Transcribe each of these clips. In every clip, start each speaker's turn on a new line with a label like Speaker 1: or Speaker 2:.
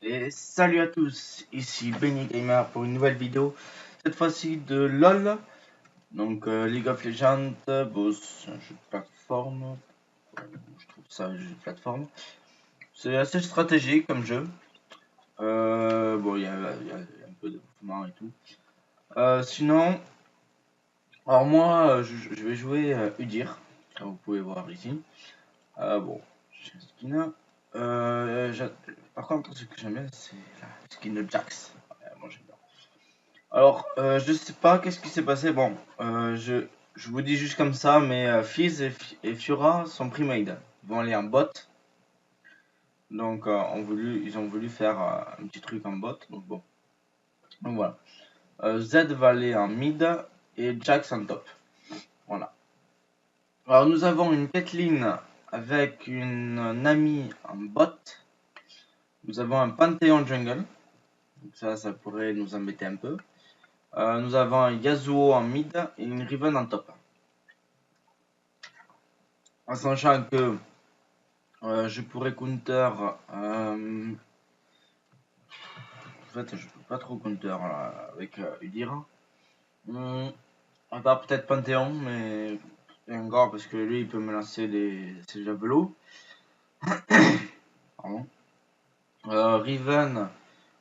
Speaker 1: Et salut à tous, ici Benny Gamer pour une nouvelle vidéo, cette fois-ci de LOL, donc League of Legends. Bon, c'est un jeu de plateforme, je trouve ça un jeu de plateforme, c'est assez stratégique comme jeu, bon il y a un peu de mouvement et tout. Sinon, alors moi je vais jouer Udyr, comme vous pouvez voir ici. Bon, j'ai un skin. Par contre, ce que j'aime bien, c'est la skin de Jax. Ouais, moi j'aime bien. Alors, je sais pas qu'est-ce qui s'est passé. Bon, je vous dis juste comme ça, mais Fizz et Fiora sont pre-made. Ils vont aller en bot. Donc, ils ont voulu faire un petit truc en bot. Donc, bon. Donc, voilà. Z va aller en mid et Jax en top. Voilà. Alors, nous avons une Caitlyn avec une Nami en bot. Nous avons un Panthéon jungle. Donc ça pourrait nous embêter un peu. Nous avons un Yasuo en mid et une Riven en top. En sachant que je pourrais counter. En fait, je peux pas trop counter là, avec Udyr. À part peut-être Panthéon, mais encore parce que lui il peut me lancer ses javelots. Pardon. Riven.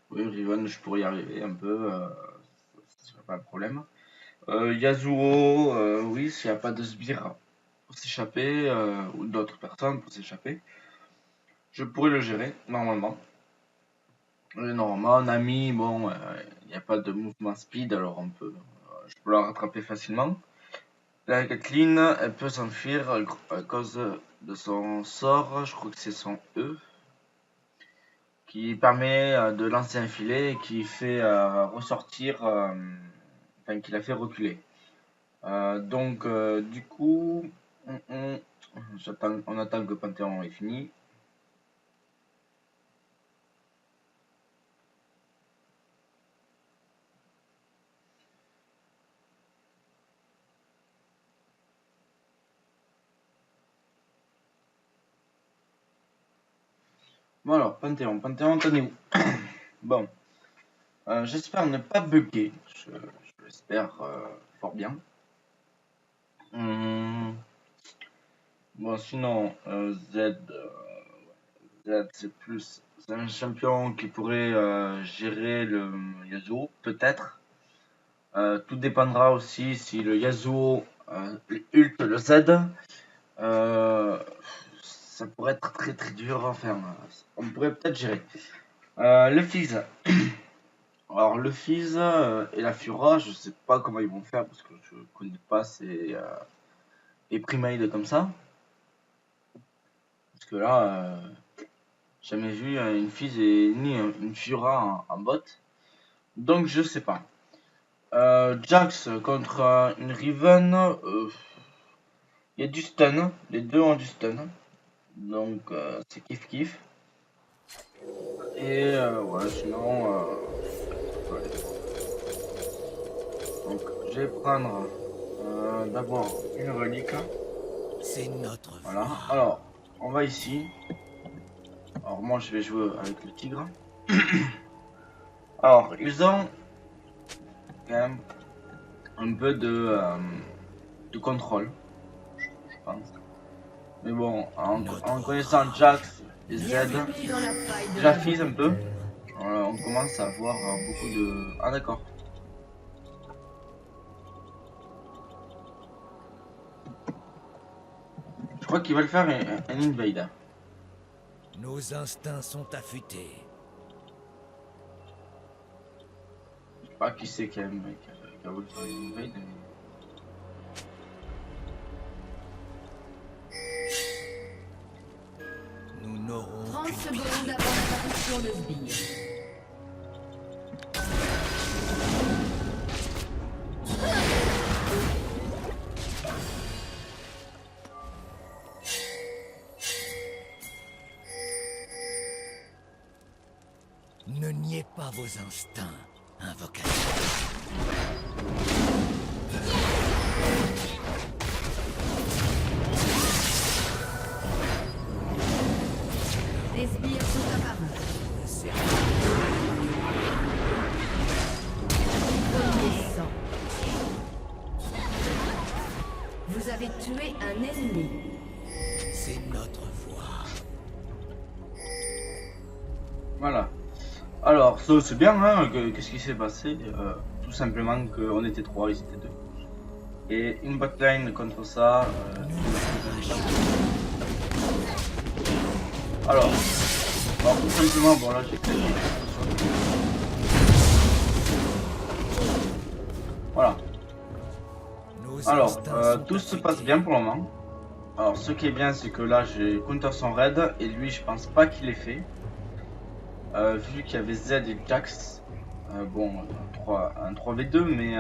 Speaker 1: Oui, Riven, je pourrais y arriver un peu. Ce serait pas un problème. Yasuo, oui, s'il n'y a pas de sbire pour s'échapper, ou d'autres personnes pour s'échapper, je pourrais le gérer, normalement. Normalement, Nami, bon, il n'y a pas de mouvement speed, alors je peux la rattraper facilement. La Caitlyn, elle peut s'enfuir à cause de son sort, je crois que c'est son E, qui permet de lancer un filet et qui fait ressortir, enfin qui la fait reculer. Donc, du coup, on attend que Panthéon est fini. Bon alors, Panthéon, t'en es où? Bon, j'espère ne pas bugger, je l'espère fort bien. Bon, sinon, Z c'est un champion qui pourrait gérer le Yasuo, peut-être. Tout dépendra aussi si le Yasuo ult le Z. Ça pourrait être très très dur, enfin, on pourrait peut-être gérer. Le Fizz. Alors le Fizz et la Fiora, je sais pas comment ils vont faire parce que je connais pas les pre-made comme ça. Parce que là, jamais vu une Fizz et ni une Fiora en bot. Donc je sais pas. Jax contre une Riven, il y a du stun, les deux ont du stun. Donc c'est kiff kiff. Et ouais, sinon, ouais. Donc je vais prendre d'abord une relique.
Speaker 2: C'est notre
Speaker 1: Voilà.
Speaker 2: voie.
Speaker 1: Alors, on va ici. Alors moi je vais jouer avec le tigre. Alors, ils ont quand même un peu de contrôle, je pense. Mais bon, en connaissant Jax et Z, j'affise un peu. On commence à avoir beaucoup de... Ah d'accord. Je crois qu'ils veulent faire un invade.
Speaker 2: Nos instincts sont affûtés.
Speaker 1: Je sais pas qui c'est qui a voulu faire un invade. Mais...
Speaker 2: Nous n'aurons
Speaker 3: 30 secondes avant l'apparition de sbire.
Speaker 2: Ne niez pas vos instincts, invocateur.
Speaker 3: Les sbires sont apparus. avez tué un ennemi.
Speaker 2: C'est notre voie.
Speaker 1: Voilà. Alors, ça c'est bien, hein. Qu'est-ce qui s'est passé? Tout simplement qu'on était 3, ils étaient 2. Et une backline contre ça. Alors, tout simplement, bon là j'ai claqué. Voilà. Alors, tout se passe bien pour le moment. Alors, ce qui est bien, c'est que là j'ai counter son raid et lui, je pense pas qu'il l'ait fait. Vu qu'il y avait Z et Jax. Bon, un 3v2, mais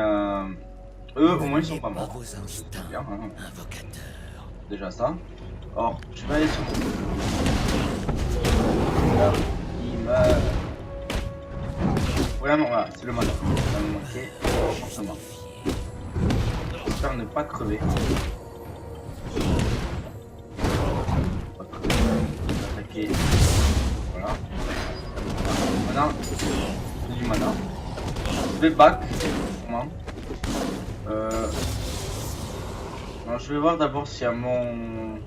Speaker 1: eux au moins ils sont pas morts. C'est bien, hein. Déjà ça. Alors, je vais aller sur là, il meurt. Vraiment, voilà, c'est le mana. Ça me manquait forcément. J'espère ne pas crever. Pas crever. Attaquer. Voilà. Maintenant, j'ai du mana. Je vais back. Comment alors, je vais voir d'abord s'il y a mon...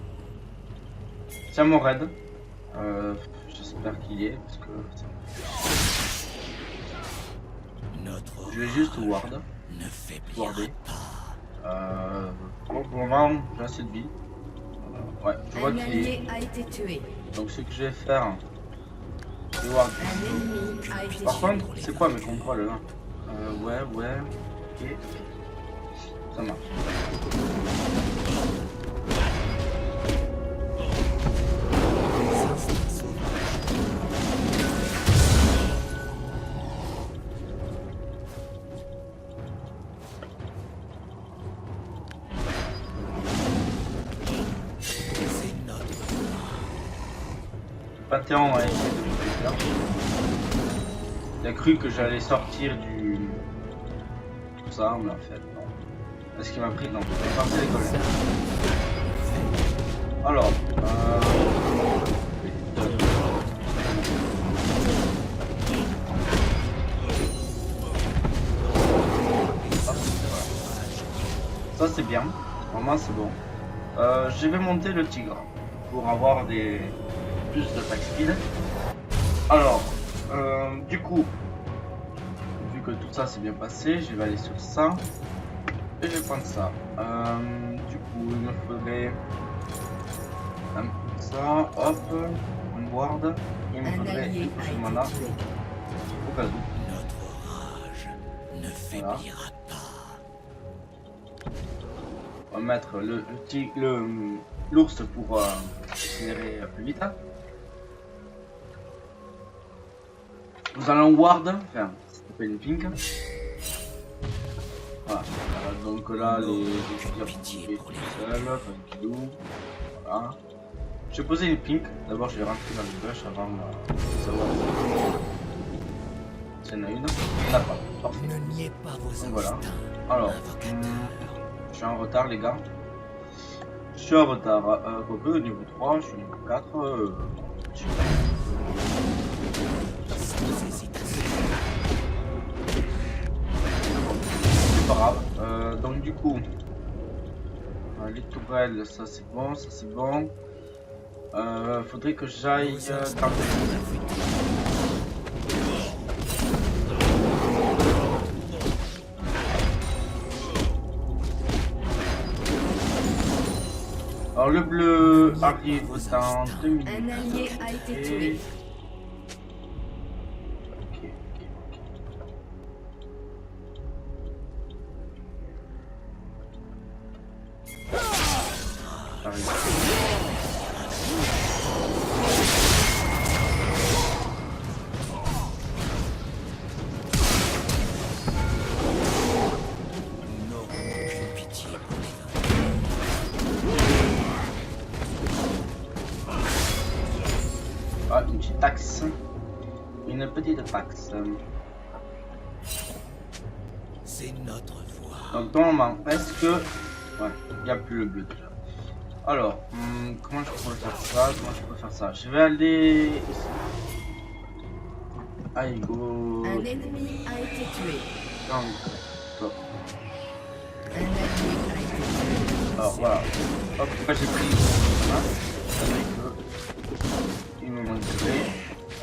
Speaker 1: S'il y a mon raid. J'espère qu'il y est parce que... Je vais juste ward. Warder. Pour le moment, j'ai assez de vie. Ouais, je vois qu'il y est.
Speaker 3: A été tué.
Speaker 1: Donc ce que je vais faire... Je vais ward. Par contre, c'est quoi mes contrôles là? Ouais. Ok. Ça marche. Panthéon a essayé de me faire. Il a cru que j'allais sortir du... tout ça, mais en fait non. Est-ce qu'il m'a pris? Non, il va partir les collègues. Alors, ça c'est bien, vraiment c'est bon. Je vais monter le tigre pour avoir des plus d'attaque speed. Alors, du coup, vu que tout ça s'est bien passé, je vais aller sur ça et je vais prendre ça. Du coup, il me faudrait ça, hop, on ward. Il me faudrait une potion de mana au cas où.
Speaker 2: Notre rage ne faiblira pas.
Speaker 1: On va mettre l'ours pour accélérer plus vite. Hein. Nous allons ward, enfin, ça s'appelle une pink. Voilà. Donc là, les tirs vont tout seul, tranquillou. Voilà. Je vais poser une pink. D'abord, je vais rentrer dans le bush avant de savoir s'il y en a une. Il n'y en a pas. Parfait. Donc voilà. Alors, je suis en retard, les gars. Je suis en retard. Quoique, niveau 3, je suis niveau 4. C'est pas grave. Donc, du coup, les tourelles, ça c'est bon, ça c'est bon. Faudrait que j'aille alors le bleu arrive dans 2 minutes.
Speaker 3: Un allié a été tué.
Speaker 1: Ok. J'arrive. Ah, une petite taxe. Une petite taxe.
Speaker 2: C'est notre voie.
Speaker 1: Donc normalement, est-ce que... Ouais, il n'y a plus le bleu déjà. Alors, comment je peux faire ça? Comment je peux faire ça? Je vais aller... Allez, go.
Speaker 3: Un ennemi a été tué.
Speaker 1: Donc, stop.
Speaker 3: Un allié a été tué.
Speaker 1: Alors voilà. Hop, moi j'ai pris. Voilà. Il me manque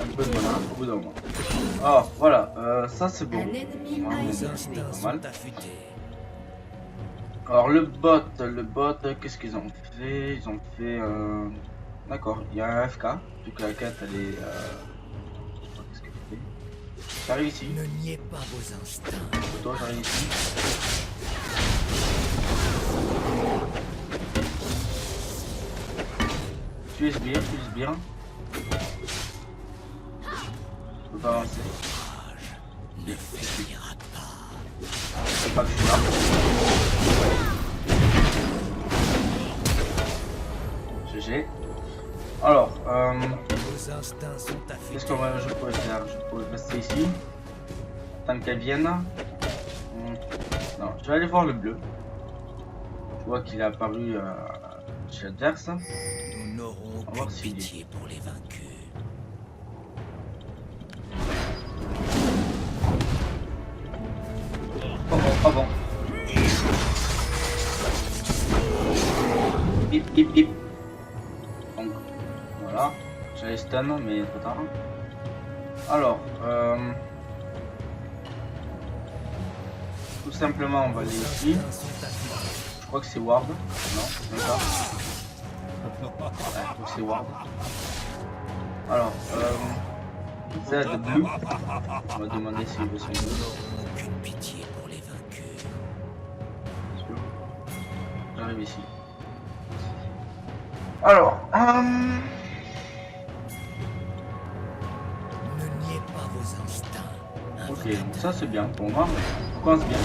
Speaker 1: un peu de mana au bout d'un moment. Alors voilà, ça c'est bon.
Speaker 3: Un ennemi a
Speaker 2: Vos
Speaker 3: été tué.
Speaker 2: instincts
Speaker 1: Pas
Speaker 2: sont
Speaker 1: mal.
Speaker 2: affûtés.
Speaker 1: Alors le bot, qu'est-ce qu'ils ont fait? Ils ont fait. D'accord, il y a un FK, vu que la quête elle est. Qu'est-ce qu'elle fait? J'arrive ici.
Speaker 2: Ne niez pas vos instincts.
Speaker 1: Toi, j'arrive ici. Tu es sbire, tu es sbire. Je peux pas avancer.
Speaker 2: Ne faiblira pas.
Speaker 1: C'est pas que je suis là. GG. Alors,
Speaker 2: Vos instincts sont affûtés.
Speaker 1: qu'est-ce que je pourrais faire? Je pourrais rester ici. Tant qu'elle vienne. Non, je vais aller voir le bleu. Je vois qu'il est apparu chez l'adverse.
Speaker 2: Nous n'aurons
Speaker 1: On va voir
Speaker 2: aucune
Speaker 1: s'il est.
Speaker 2: pitié pour les vaincus.
Speaker 1: Oh bon, oh bon. Hip hip hip. Donc, voilà. J'allais stun, mais trop tard. Alors, tout simplement, on va aller ici. Je crois que c'est Ward. Non, même pas. Ouais, je crois que c'est Ward. Alors, Z bleu. On va demander s'il veut son bleu.
Speaker 2: Aucune pitié pour les vaincus.
Speaker 1: J'arrive ici. Alors,
Speaker 2: Ne niez pas vos instincts.
Speaker 1: ok, donc ça c'est bien pour moi. On commence bien.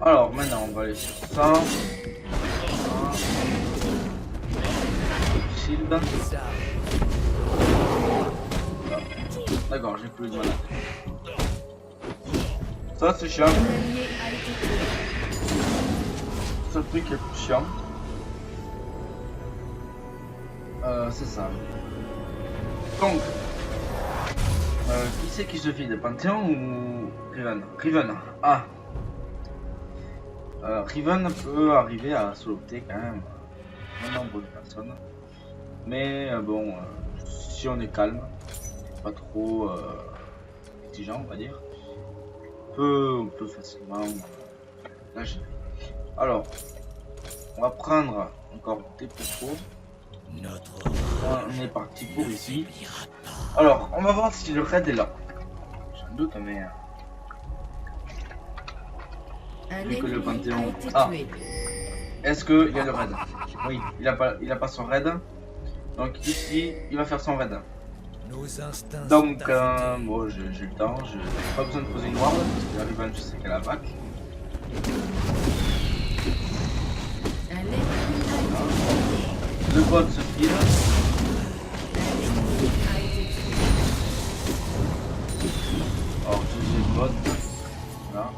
Speaker 1: Alors maintenant on va aller sur ça. Shield.
Speaker 2: Les armes.
Speaker 1: D'accord, j'ai plus de mana. Ça c'est chiant.
Speaker 3: Un allié a été tué.
Speaker 1: Ce truc est plus chiant. C'est ça. Donc, qui c'est qui se file, Panthéon ou Riven? Riven. Ah. Riven peut arriver à sauveter quand même un nombre de personnes. Mais bon, si on est calme, pas trop exigeant, on va dire, on peut facilement la gérer. Alors, on va prendre encore des propos.
Speaker 2: Notre
Speaker 1: On est parti pour
Speaker 2: ne
Speaker 1: ici.
Speaker 2: faiblira pas.
Speaker 1: Alors, on va voir si le raid est là. J'ai un doute, mais
Speaker 3: Un
Speaker 1: Vu que le
Speaker 3: ennemi
Speaker 1: Panthéon-
Speaker 3: a été
Speaker 1: Ah.
Speaker 3: tué.
Speaker 1: est-ce qu'il y a le raid? Oui, il a pas son raid. Donc ici, il va faire son raid.
Speaker 2: Nos instincts
Speaker 1: Donc,
Speaker 2: sont affûtés.
Speaker 1: bon, j'ai le temps, j'ai pas besoin de poser une ward parce que la Riven, je sais qu'elle a back.
Speaker 3: Un ennemi a été tué.
Speaker 1: Le bot se file.
Speaker 3: Un ennemi a été tué.
Speaker 1: Alors, j'ai le bot. Voilà.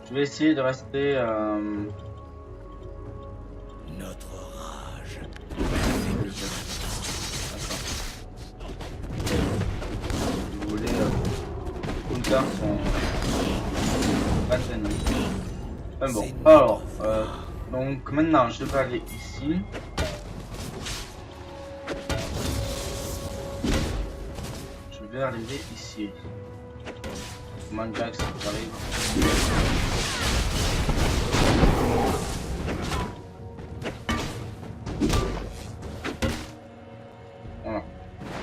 Speaker 1: Je vais essayer de rester.
Speaker 2: Notre rage.
Speaker 1: D'accord. Si vous voulez, les counters sont pas terribles. Enfin bon, alors, donc maintenant je vais aller ici. Je vais arriver ici. Manjax qui arrive. Voilà.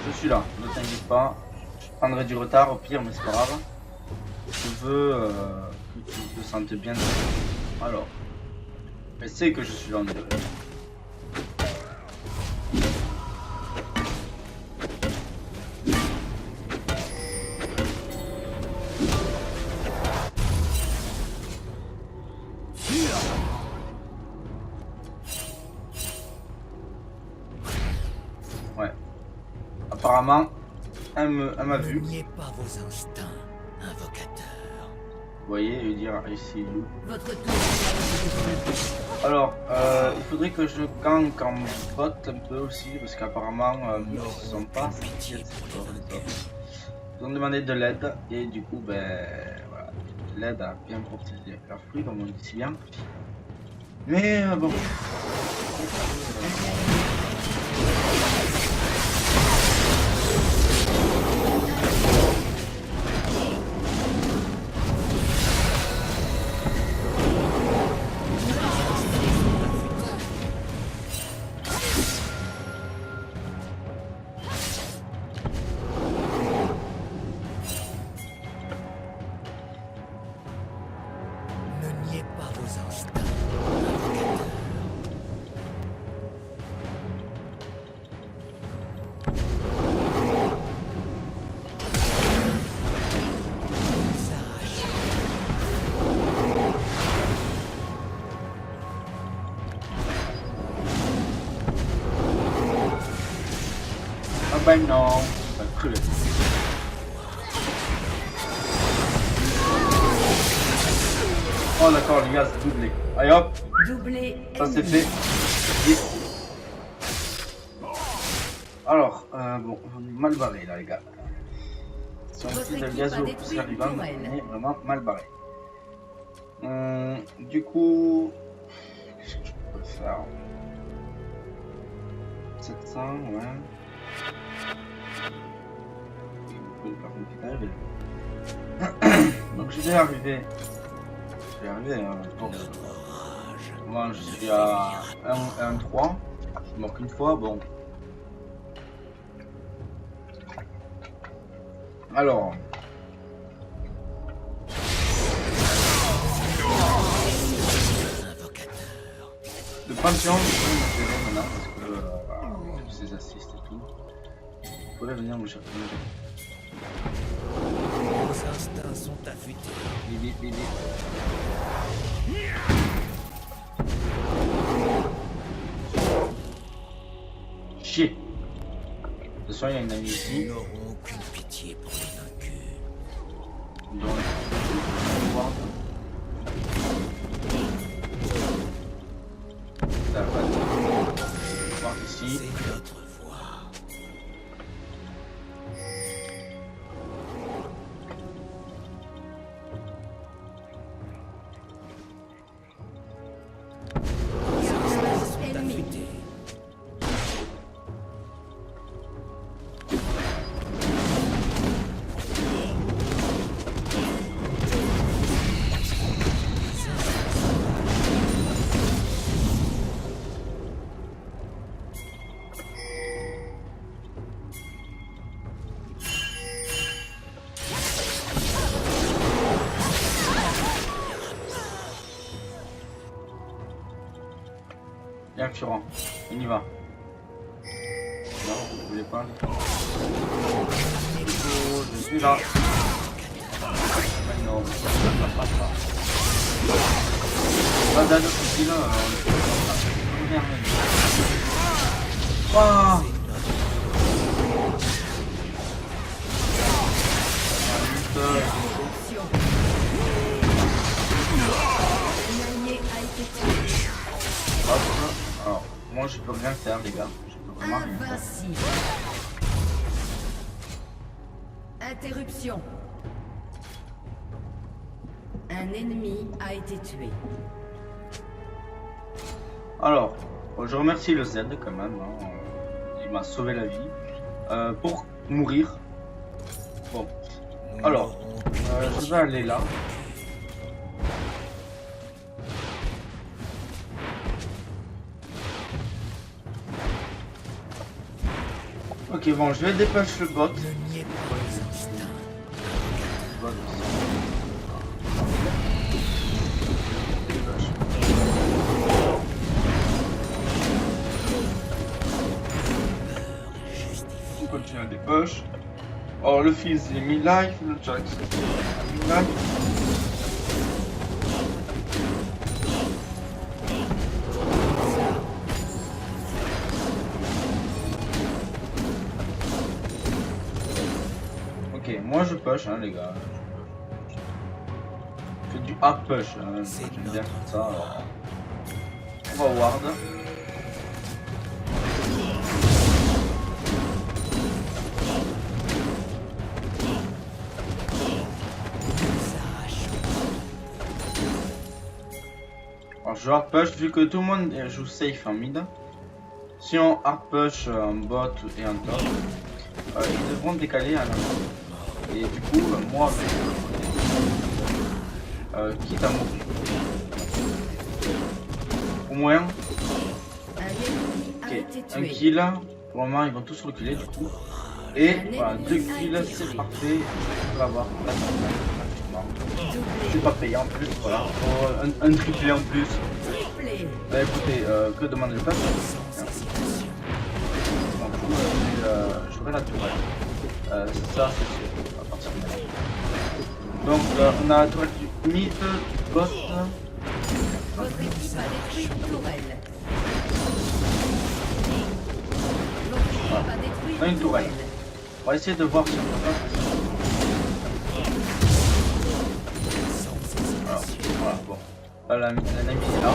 Speaker 1: Je suis là, ne t'inquiète pas. Je prendrai du retard au pire, mais c'est pas grave. Je veux que tu te sentes bien. Alors, elle sait que je suis là en direct. Ouais. Apparemment, elle m'a
Speaker 2: Ne
Speaker 1: vu.
Speaker 2: niez pas vos instincts, invocateur.
Speaker 1: voyez, et dire ici.
Speaker 3: Votre tour est
Speaker 1: Alors, il faudrait que je gank en bot un peu aussi, parce qu'apparemment, ils sont pas sortis de cette forme, les autres. Ils ont demandé de l'aide, et du coup, ben, voilà, l'aide a bien protégé leurs fruits, comme on dit si bien. Mais bon.
Speaker 2: Ne niez pas vos instincts.
Speaker 1: Ah ben non, ça crue. Oh d'accord les gars, c'est doublé. Allez hop,
Speaker 3: doublé.
Speaker 1: ça c'est
Speaker 3: ennemi.
Speaker 1: fait. Vite. Alors, bon, on est mal barré là les gars. Si on
Speaker 3: Votre
Speaker 1: fait de
Speaker 3: équipe
Speaker 1: gazo
Speaker 3: a détruit
Speaker 1: pour arriver,
Speaker 3: une
Speaker 1: on
Speaker 3: tourelle.
Speaker 1: est vraiment mal barré. Du coup, qu'est-ce que je peux faire? 700, ouais. Il y a beaucoup de personnes qui sont arrivées. Donc je vais arriver. Je vais arriver. Bon. Moi je suis à 1-3. Je manque une fois, bon. Alors. Le Panthéon, je peux m'intéresser maintenant parce que tous ces assists et tout. Il faudrait venir me chercher.
Speaker 2: Vos instincts sont affûtés.
Speaker 1: Bibi, bibi. Chier. De toute façon, il y a une amie
Speaker 2: Nous
Speaker 1: ici.
Speaker 2: n'aurons aucune pitié pour les vaincus.
Speaker 1: Donc, je vais voir. Ça va. On va voir ici.
Speaker 2: C'est notre voie. Vos instincts sont
Speaker 3: Ennemi.
Speaker 2: affûtés.
Speaker 1: Bien, Furan. On y va. Non, vous voulez pas. Je suis là. Mais non. Pas d'ado ici là. Merde. Ah.
Speaker 3: Interruption. Un allié a été tué.
Speaker 1: Hop. Alors, moi je peux rien faire les gars. Je peux vraiment rien faire.
Speaker 3: Invincible. Interruption. Un ennemi a été tué.
Speaker 1: Alors, je remercie le Z quand même. Hein. Il m'a sauvé la vie. Pour mourir. Bon.
Speaker 2: Nous
Speaker 1: Alors,
Speaker 2: n'aurons aucune
Speaker 1: je
Speaker 2: pitié
Speaker 1: vais aller là. Ok, bon, je vais dépêcher le bot.
Speaker 2: Ne niez pas vos instincts.
Speaker 1: Bot aussi. On continue à dépêcher. Alors, le fils il est mi-life, le Jax est mi-life. Ok, moi je push, hein, les gars. fais du hard push. Hein. J'aime bien tout ça. On va ward. Alors je hard push vu que tout le monde joue safe en mid. Si on hard push en bot et en top, ils devront décaler à l'avant. Et du coup, moi, quitte à mourir. Au moins, ok, un kill. Pour le moment, ils vont tous reculer du coup. Et voilà, 2 kills, c'est parfait. On va avoir la c'est pas payé en plus, voilà. Un triplé en plus. Bah écoutez, que demande le peuple? J'aurai la tourelle. Ça, c'est sûr, à partir de là. Donc, on a la tourelle du mid, du bot.
Speaker 3: Votre équipe a détruit une tourelle.
Speaker 1: Voilà. On a une tourelle. On va essayer de voir si on peut pas. Voilà, bon. L'ami est là.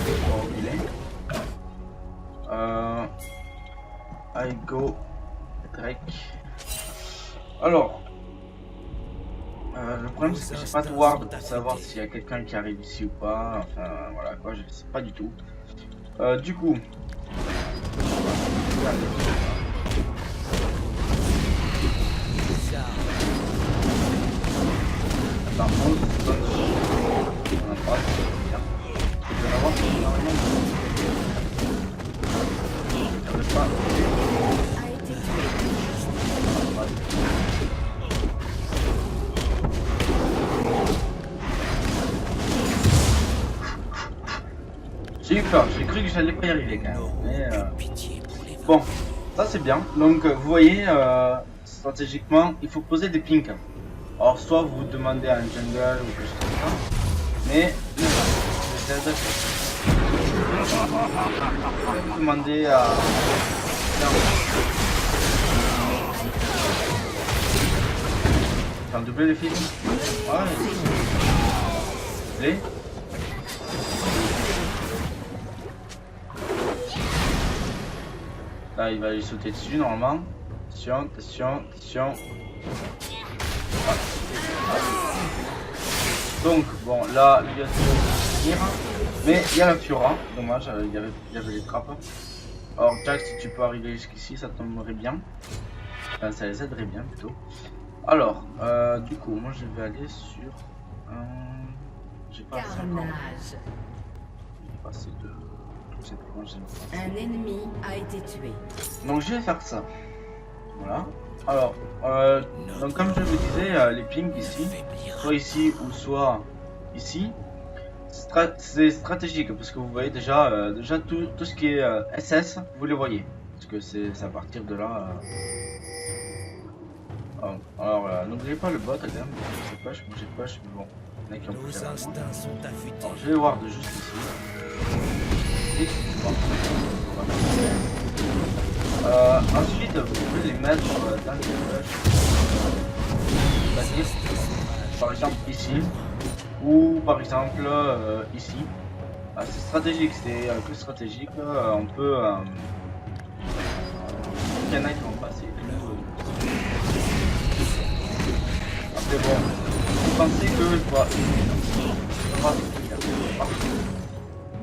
Speaker 1: On va reculer. I go. Drake. Alors. Le problème c'est que j'ai pas de ward pour savoir s'il y a quelqu'un qui arrive ici ou pas. Enfin voilà quoi, je sais pas du tout. Du coup. Attends, on a pas, c'est bien. Je vais avoir normalement. Je ne pas. J'ai eu peur, j'ai cru que j'allais pas y arriver quand même. Mais bon, ça c'est bien. Donc vous voyez, stratégiquement, il faut poser des pinks. Alors soit vous demandez à un jungle ou quelque chose comme ça, mais vous demandez à faire doubler les films. Ouais. Là il va lui sauter dessus normalement. Attention. Voilà. Donc bon là il y a venir, mais il y a la Fiora, dommage, il y avait les trappes. Alors Jack, si tu peux arriver jusqu'ici ça tomberait bien, enfin ça les aiderait bien plutôt. Alors du coup moi je vais aller sur j'ai pas assez encore. J'ai pas assez de tout simplement
Speaker 3: un ennemi a été tué.
Speaker 1: Donc je vais faire ça. Voilà. Alors, donc comme je vous disais, les pings ici, soit ici ou soit ici, c'est stratégique parce que vous voyez déjà, tout ce qui est SS, vous les voyez, parce que c'est à partir de là. Alors, n'oubliez pas le bot quand même, j'ai push, mais bon, il y en a qui ont plus alors, je vais voir de juste ici. Ensuite, vous pouvez les mettre dans les push, c'est-à-dire par exemple ici, ou par exemple ici. C'est stratégique, c'est que stratégique. On peut. Il y en a qui vont passer. Après, bon, vous pensez que je vois.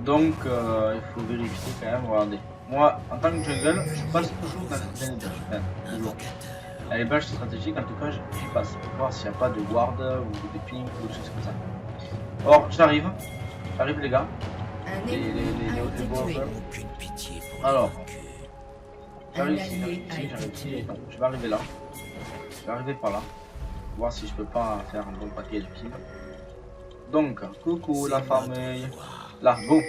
Speaker 1: Donc, il faut vérifier quand même. Regardez. Moi, en tant que jungle, je passe toujours dans la zone de les bâches stratégiques, en tout cas, j'y passe pour voir s'il n'y a pas de ward ou de ping ou des choses comme ça. Or, j'arrive les gars. Alors, j'arrive ici, donc, je vais arriver là. Je vais arriver par là. Voir si je peux pas faire un bon paquet de kills. Donc, coucou la famille. Là, go.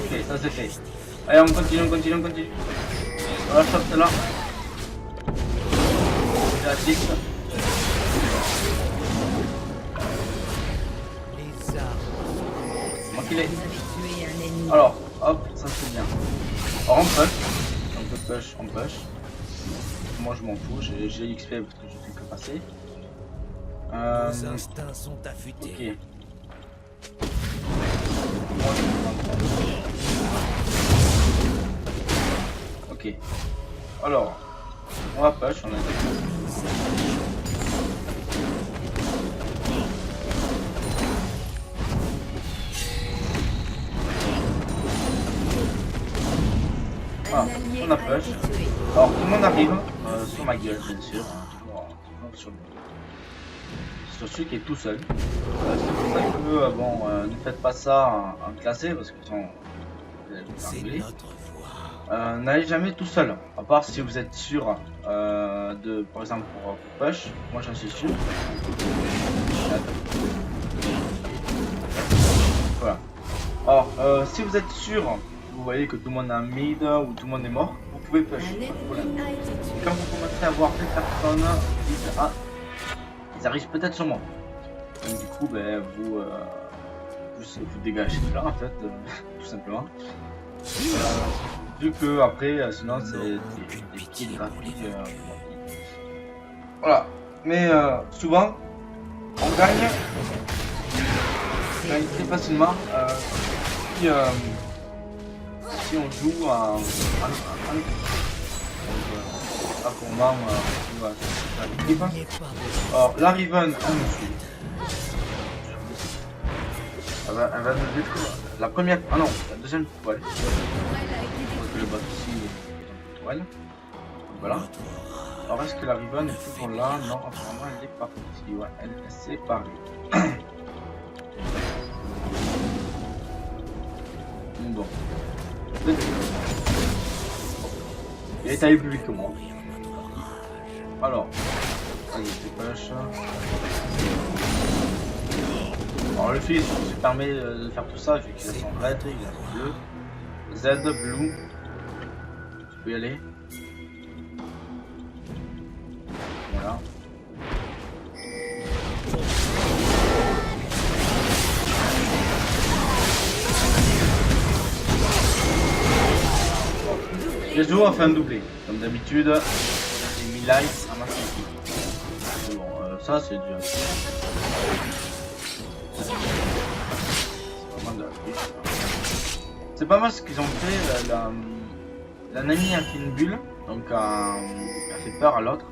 Speaker 1: Ok, ça c'est fait. Allez, on continue. On la chope là. C'est la 6. Alors, Hop, ça c'est bien. Alors on push. On peut push, on push. Moi je m'en fous, j'ai l'XP parce que je fais que passer.
Speaker 2: Vos instincts sont affûtés.
Speaker 1: Ok. Moi, je vais prendre ça. Ok. Alors, on va push, on a dit. Ah, on a push. Alors tout le monde arrive sur ma gueule, bien sûr. Toujours sur celui qui est tout seul. C'est pour ça que bon, ne faites pas ça en classé parce que sinon
Speaker 2: C'est notre voie.
Speaker 1: n'allez jamais tout seul. À part si vous êtes sûr de, par exemple pour push, moi j'en suis sûr. Voilà. Alors si vous êtes sûr, vous voyez que tout le monde a un mid ou tout le monde est mort, vous pouvez push.
Speaker 3: Un
Speaker 1: Voilà.
Speaker 3: ennemi a été tué.
Speaker 1: Quand vous commencez à voir deux personnes, vous dites ah, ils arrivent peut-être sur moi. Donc du coup, ben, vous dégagez de là en fait, tout simplement. Vu que après, sinon c'est des kills graphiques. Voilà. Mais souvent, on gagne très facilement si on joue en équipe. Là pour moi, on joue en équipe.
Speaker 2: N'ayez pas vos
Speaker 1: Alors la Riven, elle me suit. Elle va me détruire. La première. Ah non, la deuxième toile. Parce que le bot ici est en toile. Voilà. Alors est-ce que la Riven est toujours là? Non, apparemment elle est partie. Ouais, elle est séparée. Bon. Il est allé plus vite que moi. Alors. Allez, dépêche. Alors le fils se permet de faire tout ça, vu qu'il a son red, il a bleu. Z, blue. Tu peux y aller. Voilà. Yasuo a fait un doublé. Comme d'habitude, j'ai mis light à ma sortie. Bon, ça c'est dur. C'est pas mal ce qu'ils ont fait. La Nami a fait une bulle, donc a fait peur à l'autre.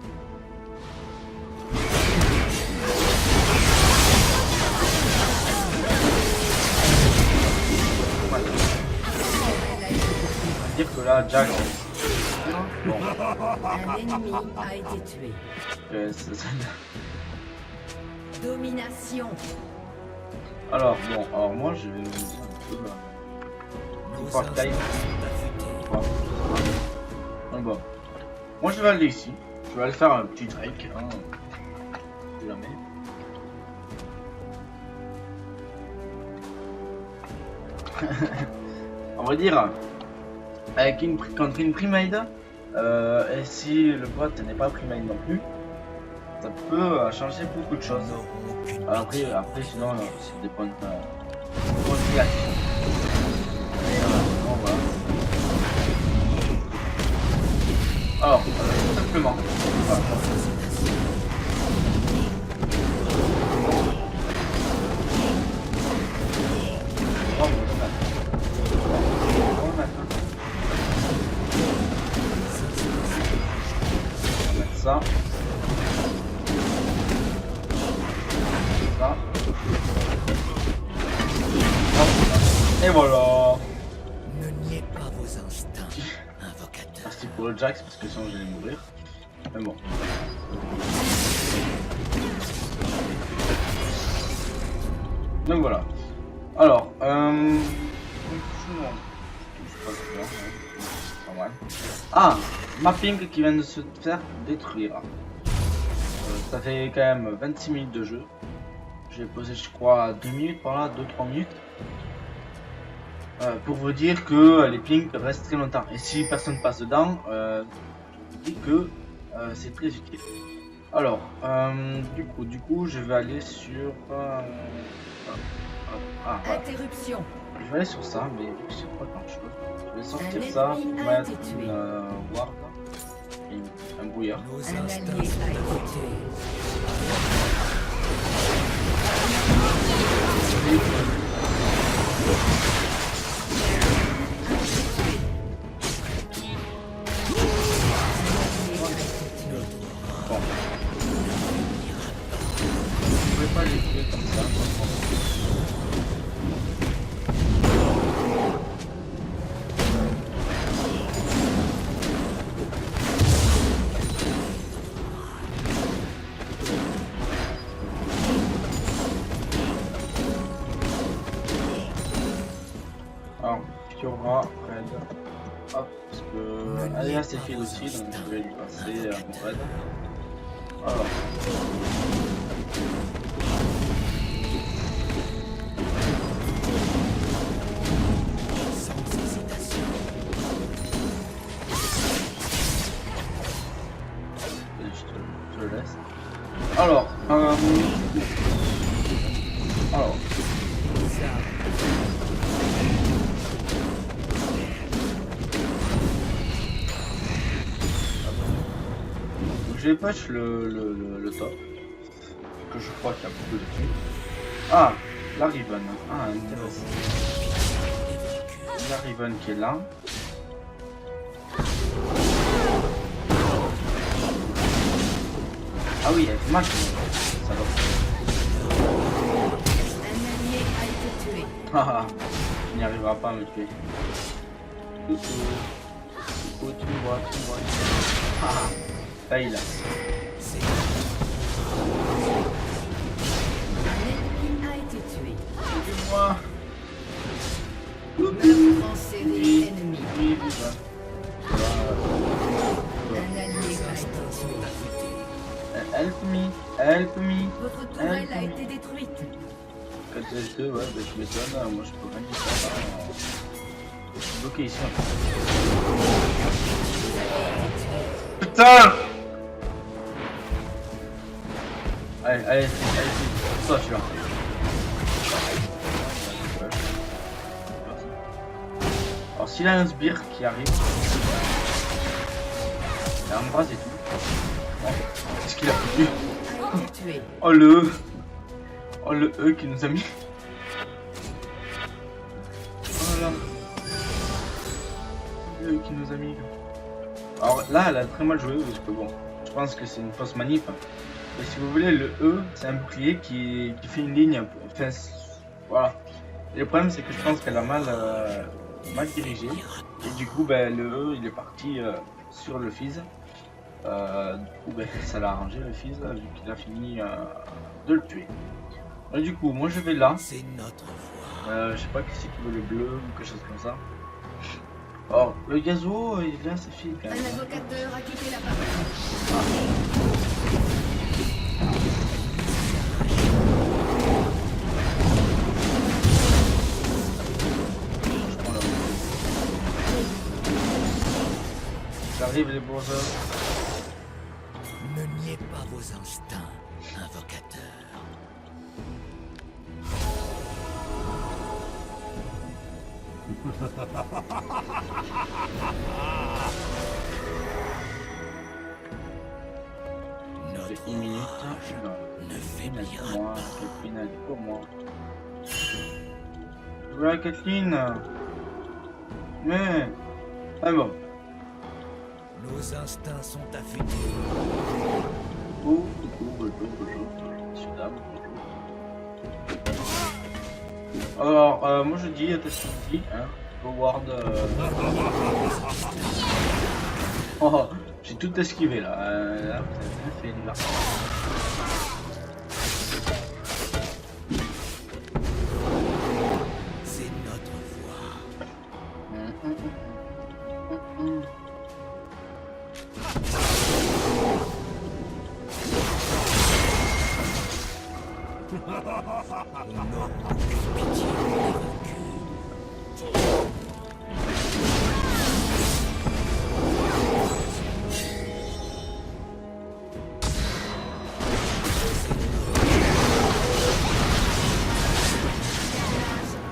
Speaker 1: Ouais. On va dire que là, Jack. Bon.
Speaker 3: Un ennemi a été tué. Domination.
Speaker 1: Alors, bon, alors moi je vais me dire un peu là.
Speaker 2: Nos
Speaker 1: Pas
Speaker 2: instincts
Speaker 1: taille.
Speaker 2: sont affûtés.
Speaker 1: Donc bon. Moi je vais aller ici. Je vais aller faire un petit Drake. Hein. Jamais. On va dire avec contre une primade et si le bot n'est pas primade non plus, ça peut changer beaucoup de choses. Après sinon c'est des points négatifs. Bon, voilà. Alors tout simplement. Voilà. Ça. Ça. Et voilà.
Speaker 2: Ne niez pas vos instincts, invocateur.
Speaker 1: Merci pour le Jax parce que sinon j'allais mourir. Mais bon. Donc voilà. Alors, ah, mapping qui vient de se faire détruire. Ça fait quand même 26 minutes de jeu. J'ai posé je crois 2 minutes par là, 2-3 minutes. Pour vous dire que les pings restent très longtemps. Et si personne passe dedans, je vous dis que c'est très utile. Alors, du coup, je vais aller sur...
Speaker 3: Interruption.
Speaker 1: Je vais aller sur ça, mais vu que c'est pas grand chose. Je vais sortir ça pour mettre une ward et un brouillard.
Speaker 2: Nos
Speaker 3: Un
Speaker 2: instincts
Speaker 3: allié
Speaker 2: sont
Speaker 3: a été
Speaker 2: affectés.
Speaker 3: tué.
Speaker 1: Bon. Je pouvais pas les tuer comme ça. Alors, Fiora, Red. Hop, parce que Alia s'est fait aussi, donc je vais lui passer mon Red. Alors.
Speaker 2: Sans hésitation.
Speaker 1: Je le laisse. Alors, donc j'ai patch le top, que je crois qu'il y a beaucoup de trucs. Ah, la Riven. Ah, intéressant. La Riven qui est là. Ah oui, elle fait mal. Ça va.
Speaker 3: Un allié a été tué.
Speaker 1: Haha, il n'y arrivera pas à me tuer. Coucou, tu me vois. Haha, là il a.
Speaker 2: C'est
Speaker 3: Un ennemi a été tué.
Speaker 1: Suivez-moi.
Speaker 3: Enserré ennemi.
Speaker 1: Oui, voilà.
Speaker 3: Un allié
Speaker 2: nos
Speaker 3: a été
Speaker 2: instincts sont
Speaker 3: tué.
Speaker 2: affectés.
Speaker 1: Help me.
Speaker 3: Votre tourelle a été détruite.
Speaker 1: 4 ouais, bah tu m'étonnes, moi je peux rien y faire. Je suis bloqué ici. Putain! Allez, toi tu vas. Alors s'il a un sbire qui arrive, il a un bras et tout. Bon, qu'est-ce qu'il a foutu?
Speaker 3: A été tué.
Speaker 1: Oh le E qui nous a mis. Oh là. Le E qui nous a mis. Alors là, elle a très mal joué parce que bon, je pense que c'est une fausse manip. Et si vous voulez, le E, c'est un bouclier qui fait une ligne. Enfin, voilà. Et le problème, c'est que je pense qu'elle a mal dirigé. Et du coup, ben, le E, il est parti sur le Fizz. Du coup, ben, ça l'a arrangé le Fizz, vu qu'il a fini de le tuer. Et du coup, moi je vais là.
Speaker 2: C'est notre voie.
Speaker 1: Je sais pas qui c'est qui veut le bleu ou quelque chose comme ça. Or, le gazo, il vient ses filles quand
Speaker 3: Un
Speaker 1: même.
Speaker 3: invocateur a quitté la partie.
Speaker 1: J'arrive les bourgeois.
Speaker 2: Ne niez pas vos instincts, invocateur.
Speaker 1: C'est
Speaker 2: Notre
Speaker 1: une minute.
Speaker 2: rage
Speaker 1: Non.
Speaker 2: ne
Speaker 1: Kathleen, elle est pour
Speaker 2: faiblira
Speaker 1: moi.
Speaker 2: pas.
Speaker 1: Kathleen, elle est pour moi. Voilà, Kathleen. Mais. Ah bon.
Speaker 2: Nos instincts sont affectés.
Speaker 1: Oh, bonjour. Monsieur, dame, bonjour. Alors, moi je dis, t'as ce qu'il dit, hein. Forward. Oh, j'ai tout esquivé là. Là, vous avez bien fait là.
Speaker 2: C'est notre voie. Nous n'aurons aucune pitié pour les vaincus.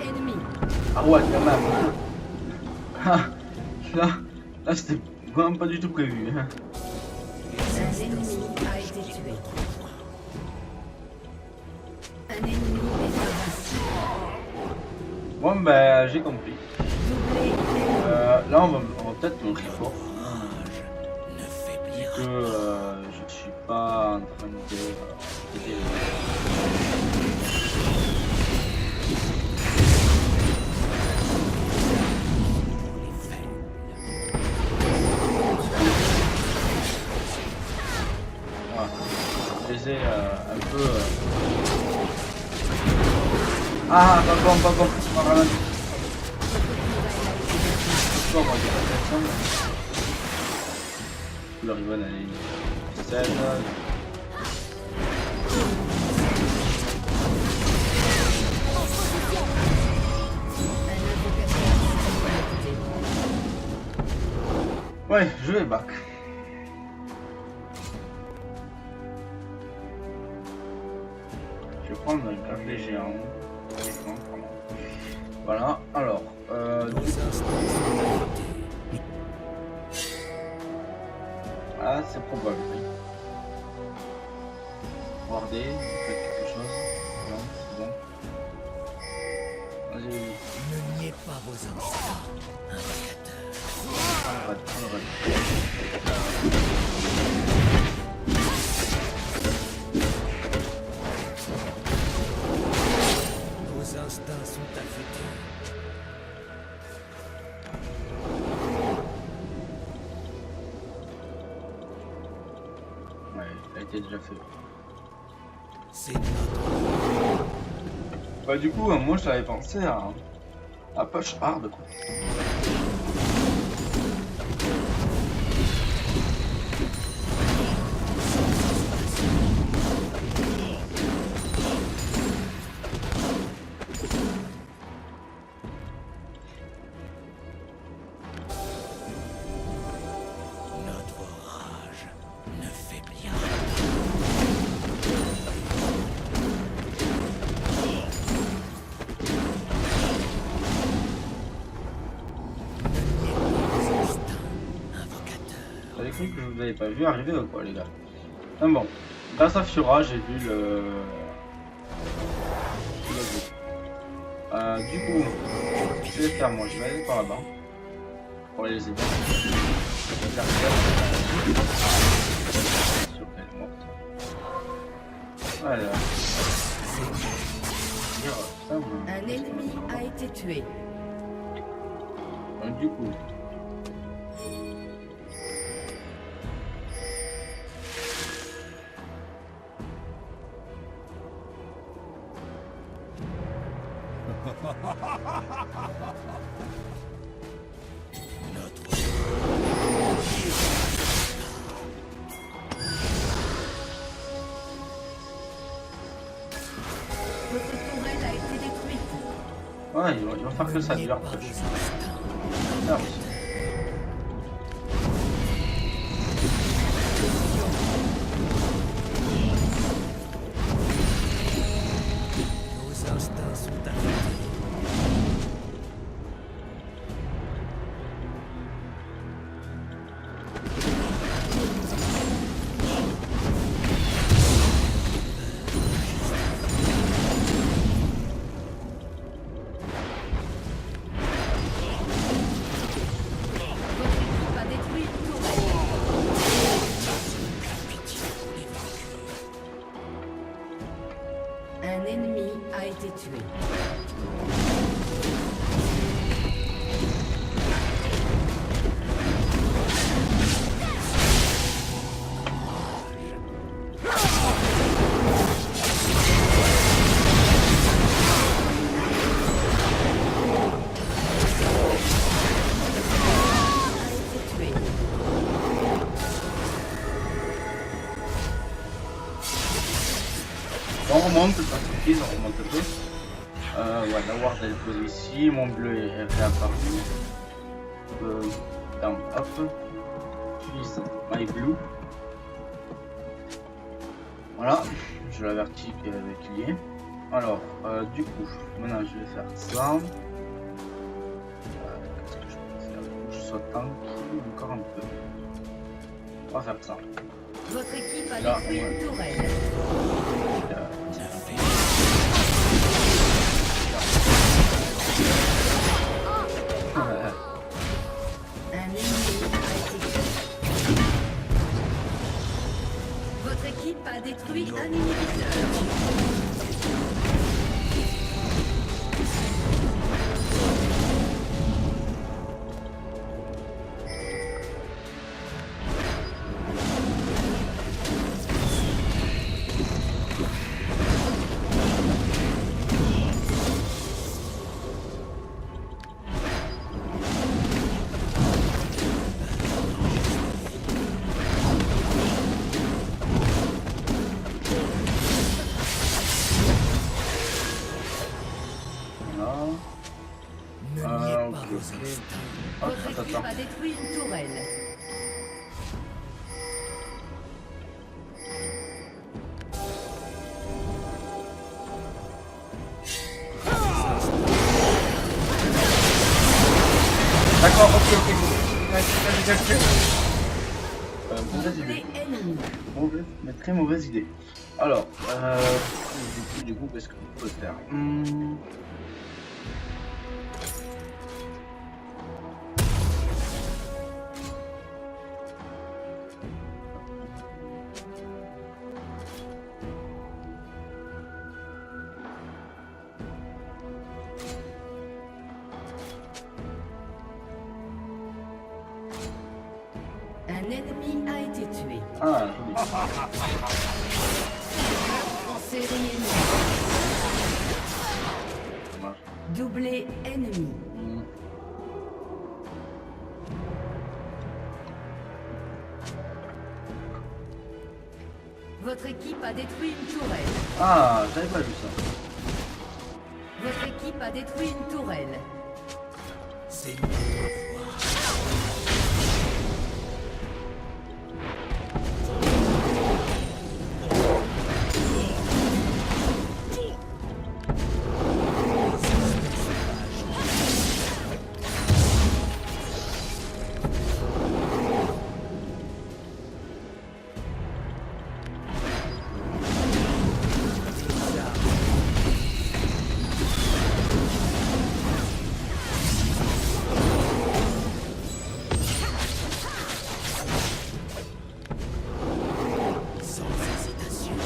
Speaker 3: Ennemi.
Speaker 1: Ah Ah, là c'était vraiment pas du tout prévu. Hein.
Speaker 3: Un ennemi a été tué. Un ennemi est invincible.
Speaker 1: Bon ben j'ai compris.
Speaker 3: Doublé.
Speaker 1: Là on va peut-être me report.
Speaker 2: Ne faiblir.
Speaker 1: Que je suis pas en train de voilà. Je les ai un peu. Ah, pas bon, pas vraiment. Pourquoi moi j'ai pas fait ça? Le ribbon elle est celle. Ouais, je vais back. Je vais prendre un café géant. Voilà, alors. Ah, c'est probable. Regardez, vous faites quelque chose. Non, c'est bon. Vas-y, vas-y.
Speaker 2: Ne niez pas vos instincts, invocateur.
Speaker 1: On arrête.
Speaker 2: Vos instincts sont affectés.
Speaker 1: Ouais, ça a été déjà fait.
Speaker 2: C'est notre
Speaker 1: Bah du coup, moi j'avais pensé à push hard quoi.
Speaker 2: notre rage ne faiblira.
Speaker 1: J'avais cru que je vous avais pas vu arriver ou quoi les gars. Mais bon, grâce à Fiora j'ai vu le... du coup, je vais faire moi, je vais aller par là-bas. Pour les aider. Je vais faire sur qu'elle est morte. Voilà.
Speaker 3: Un ennemi a été tué.
Speaker 1: Donc du coup...
Speaker 3: Votre tourelle a été détruite.
Speaker 1: Ouais, ils vont faire que ça dure.
Speaker 2: Pas vos instincts.
Speaker 1: Merci.
Speaker 2: Vos instincts sont affectés.
Speaker 3: Votre équipe a détruit une tourelle. Un ennemi a été tué. Tué.
Speaker 1: On remonte, pas de surprise, on remonte un peu. Ouais, la ward elle est posée ici, mon bleu est réapparu. Down, hop. Please, my blue. Voilà, je l'avertis qu'il y est. Alors, du coup, maintenant je vais faire ça. Qu'est-ce que je peux faire soit tanky encore un peu. On va faire ça.
Speaker 3: Votre équipe a
Speaker 1: Là,
Speaker 3: détruit
Speaker 1: ouais.
Speaker 3: une tourelle. Un ennemi a été tué. Votre équipe a détruit un inhibiteur.
Speaker 2: Ne niez pas
Speaker 1: ok,
Speaker 2: vos
Speaker 1: ok.
Speaker 2: instincts.
Speaker 1: Hop,
Speaker 3: Votre équipe
Speaker 1: attends.
Speaker 3: a détruit une tourelle.
Speaker 1: D'accord, ok. Mauvaise idée.
Speaker 3: Doublé ennemi.
Speaker 1: Mauvaise, mais très mauvaise idée. Alors, du coup, qu'est-ce qu'on peut faire?
Speaker 3: Un ennemi a été tué.
Speaker 1: Ah, joli.
Speaker 3: En série ennemie.
Speaker 1: Ça marche.
Speaker 3: Doublé ennemi. Votre équipe a détruit une tourelle.
Speaker 1: Ah, j'avais pas vu ça.
Speaker 3: Votre équipe a détruit une tourelle.
Speaker 2: C'est mieux. Sans hésitation.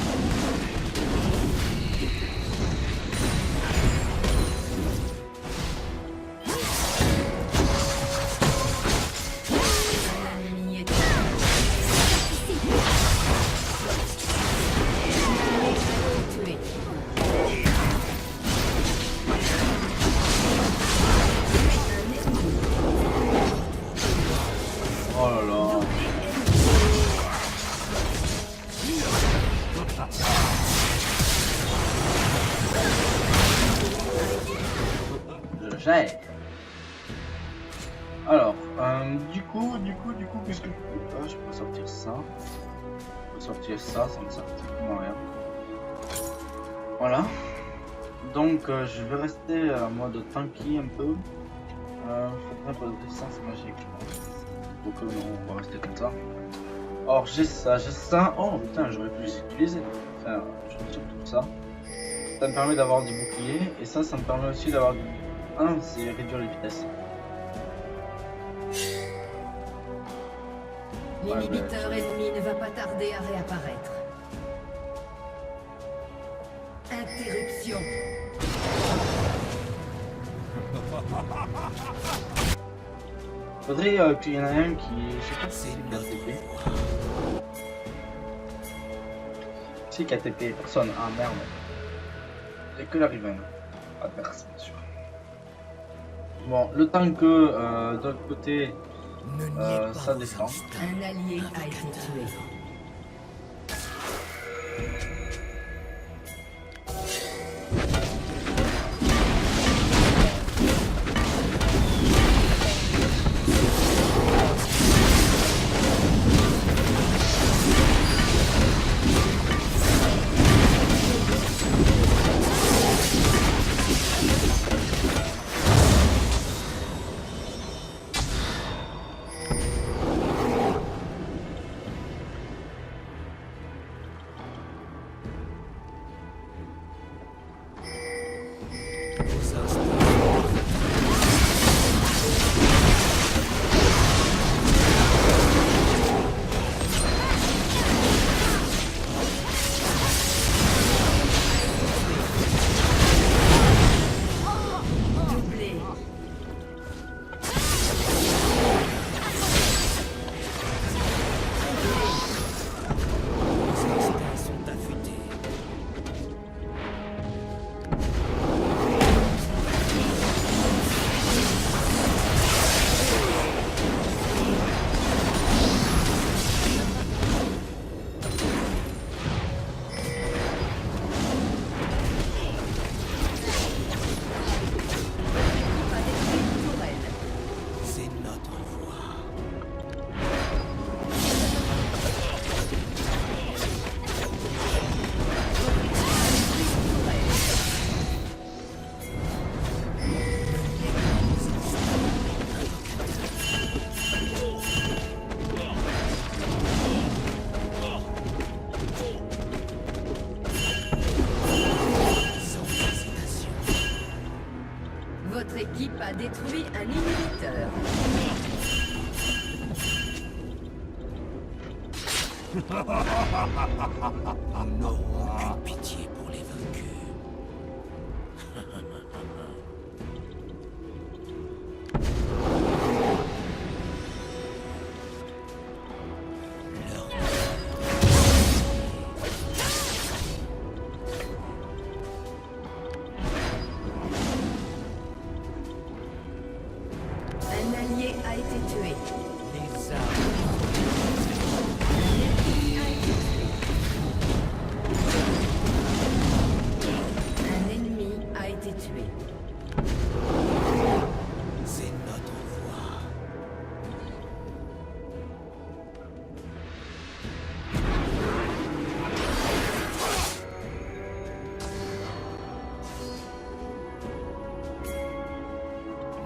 Speaker 3: Un ennemi est tué. Tué. Un ennemi.
Speaker 1: Oh là là.
Speaker 3: Doublé ennemi.
Speaker 1: Je gère. Alors, du coup, qu'est-ce que je peux faire? Je peux sortir ça. Je peux sortir ça, ça me sert strictement à rien. Voilà. Donc, je vais rester en mode tanky un peu. Faudrait un peu de distance magique, je pense. Donc, on va rester comme ça. Or, j'ai ça. Oh putain, j'aurais pu les utiliser. Enfin, je vais surtout ça. Ça me permet d'avoir du bouclier. Et ça me permet aussi d'avoir du... Ah non, c'est réduire les vitesses.
Speaker 3: L'inhibiteur ennemi ne va pas tarder à réapparaître. Interruption.
Speaker 1: Faudrait qu'il y en ait un qui... Je sais pas si c'est
Speaker 2: C'est
Speaker 1: KTP.
Speaker 2: notre voie.
Speaker 1: Si KTP, personne. Ah merde. Il y a que la Riven. Adverse, bien sûr. Bon, le temps que de l'autre côté,
Speaker 2: Ne niez pas
Speaker 1: ça
Speaker 2: vos
Speaker 1: défend.
Speaker 2: instincts.
Speaker 3: Un allié a été tué.
Speaker 2: Nous n'aurons aucune pitié pour les vaincus.
Speaker 3: Un allié a été tué.
Speaker 2: Les armes.
Speaker 3: L'ennemi a été tué. Un ennemi a été tué.
Speaker 2: C'est notre voie.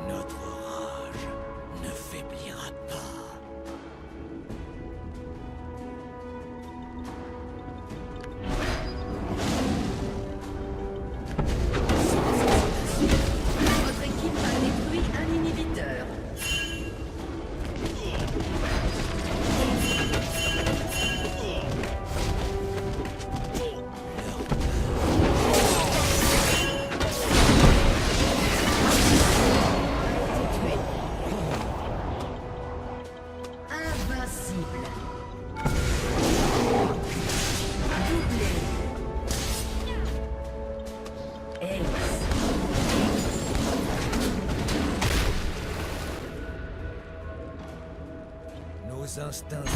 Speaker 2: Notre rage ne faiblira pas.
Speaker 3: Votre équipe a détruit un inhibiteur. Tué. Invincible. Doublé. Ace.
Speaker 2: Nos instincts.